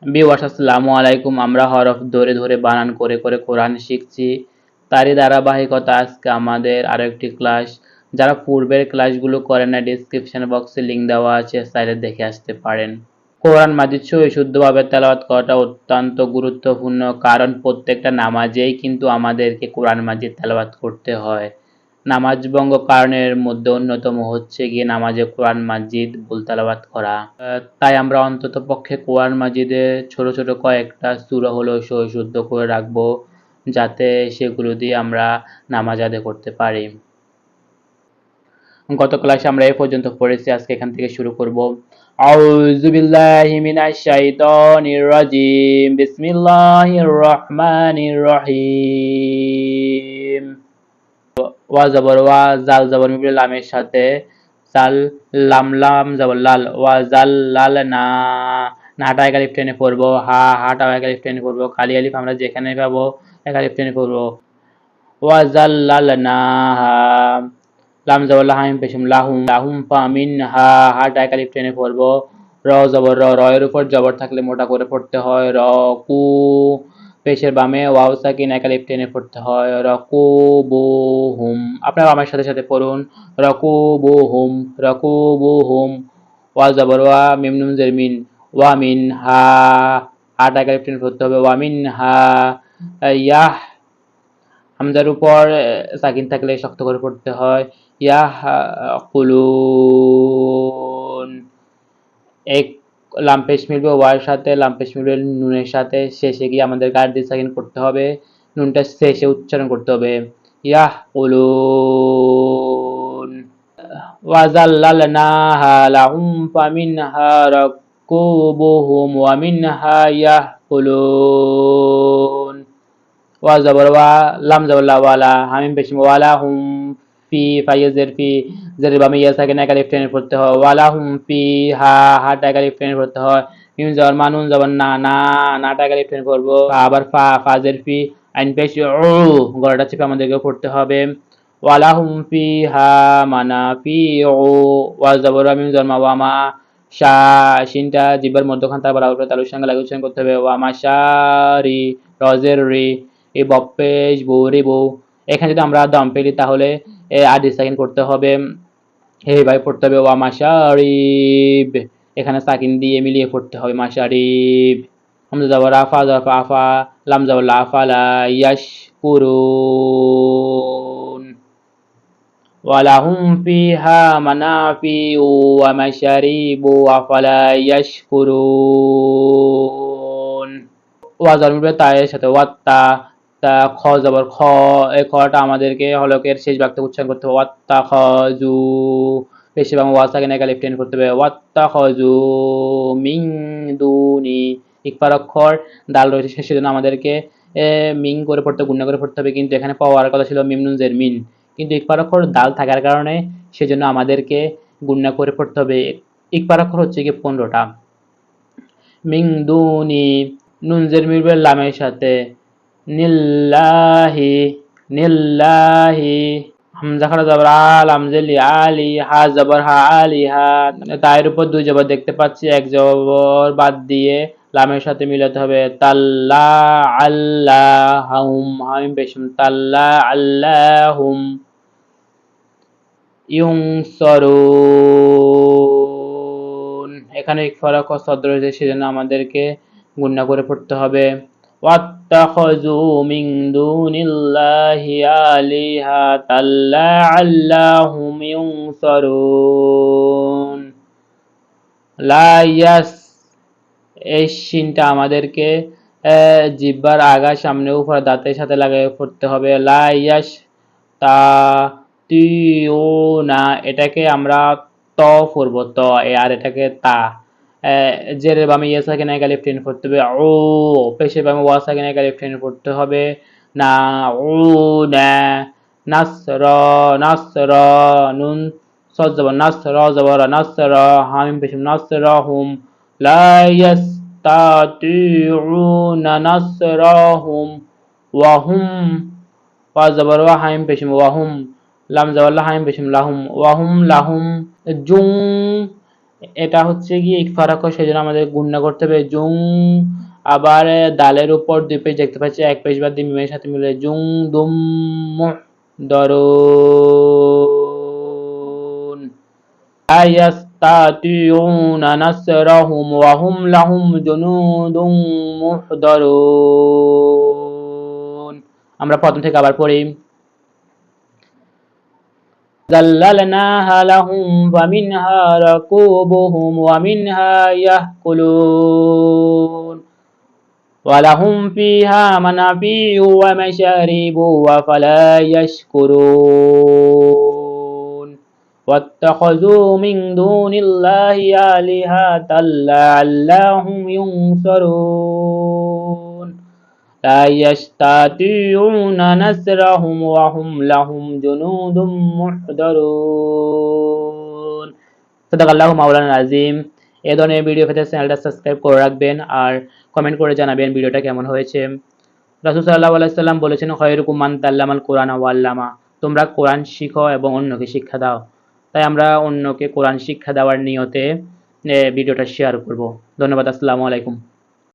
Viewers আসসালামু আলাইকুম। আমরা হরফ ধরে ধরে বানান করে করে কোরআন শিখছি। তারই ধারাবাহিকতা আজকে আমাদের আরো একটি ক্লাস। যারা পূর্বের ক্লাসগুলো করেন না, ডেসক্রিপশন বক্সে লিংক দেওয়া আছে, চাইলে দেখে আসতে পারেন। কোরআন মাজিদ সহি শুদ্ধভাবে তেলাওয়াত করাটা অত্যন্ত গুরুত্বপূর্ণ, কারণ প্রত্যেকটা নামাজেই কিন্তু আমাদেরকে কোরআন মাজিদ তেলাওয়াত করতে হয়। নামাজ ভঙ্গ কারণের মধ্যে অন্যতম হচ্ছে গিয়ে নামাজে কোরআন মাজিদ ভুল তেলাওয়াত করা। তাই আমরা অন্ততপক্ষে কোরআন মাজিদের ছোট ছোট কয়েকটা সূরা হলেও সহি শুদ্ধ করে রাখবো, যাতে সেগুলো দিয়ে আমরা নামাজ আদায় করতে পারি। গত ক্লাসে আমরা এ পর্যন্ত পড়েছি, আজকে এখান থেকে শুরু করব। আউযু বিল্লাহি মিনাশ শাইতানির রাজিম। বিসমিল্লাহির রহমানির রহিম। ওয়া জবর ওয়া, জাল জবর মিবরে লামের সাথে, জাল লাম লাম জবর লাল, ওয়া জাল লাল না, নাটা এক আলিফ টেনে পড়বো, হাটাও এক আলিফ টেনে পড়বো, কালি আলিফ আমরা যেখানে পাবো এক আলিফ টেনে পড়বো। ওয়া জাল লাল না, লাম জবর লাহাম পেশম লাহুম, লাহুম ফামিন হাটা এক আলিফ টেনে পড়বো। র জবর র, এর উপর জবর থাকলে মোটা করে পড়তে হয়। র কু, পেশের বামে ওয়াও সাকিন এক আলিফ টেনে পড়তে হয়। রকুবুহুম, আপনারা আমার সাথে সাথে পড়ুন। রকুবুহুম, রকুবুহুম। ওয়া জবর ওয়া, মিম নুন জের মিন, ওয়া মিন হাটা এক আলিফ টেনে পড়তে হবে। ওয়া মিন ইয়াহ, হামজার উপর সাকিন থাকলে শক্ত করে পড়তে হয়। ইয়াকুলুন, এক লাম পেশ মিলবে ওয়ার সাথে, লাম পেশ মিলবে নুনের সাথে, শেষে গিয়ে আমাদের গার দিয়ে সাকিন করতে হবে, নুনটা শেষে উচ্চারণ করতে হবে। ইয়াকুলুন। ওয়াজাল্লালনাহা লাহুম ফামিনহা রাকুবুহুম ওয়া মিনহা ইয়াকুলুন। ওয়া জবর ওয়া, লাম জবর লা, ওয়ালা, হামিম পেশ ওয়ালা হুম, ফি ফাইয়াজের ফি, জের বামে ইয়া সাকিন এক আলিফ টেনে পড়তে হয়। ওয়ালা হুম ফি হাটা এক আলিফ টেনে পড়তে হয়। মিম জবর মা, নুন জবর না, নাটা এক আলিফ টেনে পড়বো। আবার ফাজের ফি, আইন পেশ উ, গলাটা চেপে আমাদেরকে পড়তে হবে। ওয়ালা হুম ফি মানাফিউ, ওয়া জবর ওয়া, মিম জবর মা, ওয়া মা, শিনটা জিহ্বার মধ্যখান তারপর আউটরে তালুর সঙ্গে লাগিয়ে উচ্চারণ করতে হবে। ওয়া মাশারি, রজের রি, এই বপ্পেশ বৌরি বউ। এখানে যদি আমরা দম পেলি তাহলে আদি সাকিন করতে হবে, এইভাবে পড়তে হবে। ওয়া মাশারিব, এখানে সাকিন দিয়ে মিলিয়ে পড়তে হবে মাশারিব। হামজা যাবর আফা, জাফা আফা, লাম যাবর লা, আফালা ইয়াশকুরুন। ওয়ালাহুম ফিহা মানাফিউ ওয়া মাশারিবু আফালা ইয়াশকুরুন। ওয়া জবর তায়ের সাথে ওয়াত্তা, তা খ জবর খ, এই খটা আমাদেরকে হলকের শেষ ভাগটা উচ্চারণ করতে হবে। ওয়াত্তা খজু, পেশে বাংলা ওয়া সাকিন এক আলিফ টেন করতে হবে। ওয়াত্তা খজু মিন দুনি, ইকফার অক্ষর দাল রয়েছে সেজন্য আমাদেরকে মিং করে পড়তে, গুণা করে পড়তে হবে, কিন্তু এখানে পাওয়ার কথা ছিল মিম নুন জের মিন, কিন্তু ইকফার অক্ষর দাল থাকার কারণে সেজন্য আমাদেরকে গুণা করে পড়তে হবে। ইকফার অক্ষর হচ্ছে কি 15টা। মিং দুনি, নুন জের মিলবে লামের সাথে, নিল্লাহি, নিল্লাহি। হামজা খারা জবর আল, আমজেলি আলি, হা জবর হা আলি হা, তায়ের উপর দুই জবর দেখতে পাচ্ছি, এক জবর বাদ দিয়ে লামের সাথে মিলাতে হবে। তাল্লা আল্লাহুম, হামিম পেশম, তাল্লা আল্লাহুম ইউনসরুন। এখানে ইকফারা কসদ রয়েছে সেজন্য আমাদেরকে গুণনা করে পড়তে হবে। ওয়াত্তাখাযু মিন দুনিল্লাহি আলিহাতা লাআল্লাহুম ইউনসারুন। লা ইয়াস, এই শিনটা আমাদেরকে জিহ্বার আগা সামনে উপরে দাঁতের সাথে লাগিয়ে পড়তে হবে। লা ইয়াস তা তিউনা, এটাকে আমরা ত পড়বো ত, আর এটাকে তা। জেরের বামে ইয়া সাকিন এক আলিফ টেনে পড়তে হবে। ও, পেশের বামে ওয়া সাকিন এক আলিফ টেনে পড়তে হবে। না উ না, নাসর, নাসর, নুন সদ জবর নাস, র জবর নাসর, হামিম পেশম নাসরহুম, লা ইয়াস্তাতিউনা নাসরহুম ওয়াহুম, ওয়া জবর ওয়া, হামিম পেশম ওয়াহুম, লাম জবর লা, হামিম পেশম লাহুম, ওয়াহুম লাহুম জুং, এটা হচ্ছে গিয়ে ইকফার অক্ষর, সেজন্য আমাদের গুণনা করতে হবে জুং। আবার দালের উপর 2 পেজ দেখতে পাচ্ছি, 1 পেজ বাদ দিয়ে মিমের সাথে মিলে জুং দুম মুহদারুন আয়াস্তাতিউনা নাসরাহুম ওয়া হুম লাহুম জুনুদুম মুহদারুন। আমরা প্রথম থেকে আবার পড়ি। ذللناها لهم فمنها ركوبهم ومنها يأكلون ولهم فيها منافع ومشارب وفلا يشكرون واتخذوا من دون الله آلهة لعلهم ينصرون لا يستطيعون نصرهم وهم لهم جنود محضرون। সাদাকাল্লাহু মাওলানা আজিম। এই ধরনের ভিডিও পেতে চ্যানেলটা সাবস্ক্রাইব করে রাখবেন আর কমেন্ট করে জানাবেন ভিডিওটা কেমন হয়েছে। রাসূল সাল্লাল্লাহু আলাইহি ওয়াসাল্লাম বলেছেন, খায়রুকুম মান তাআল্লামাল কুরআনা ওয়া আল্লামা। তোমরা কোরআন শিখো এবং অন্যকে শিক্ষা দাও। তাই আমরা অন্যকে কোরআন শিক্ষা দেওয়ার নিয়তে ভিডিওটা শেয়ার করব। ধন্যবাদ। আসসালামু আলাইকুম।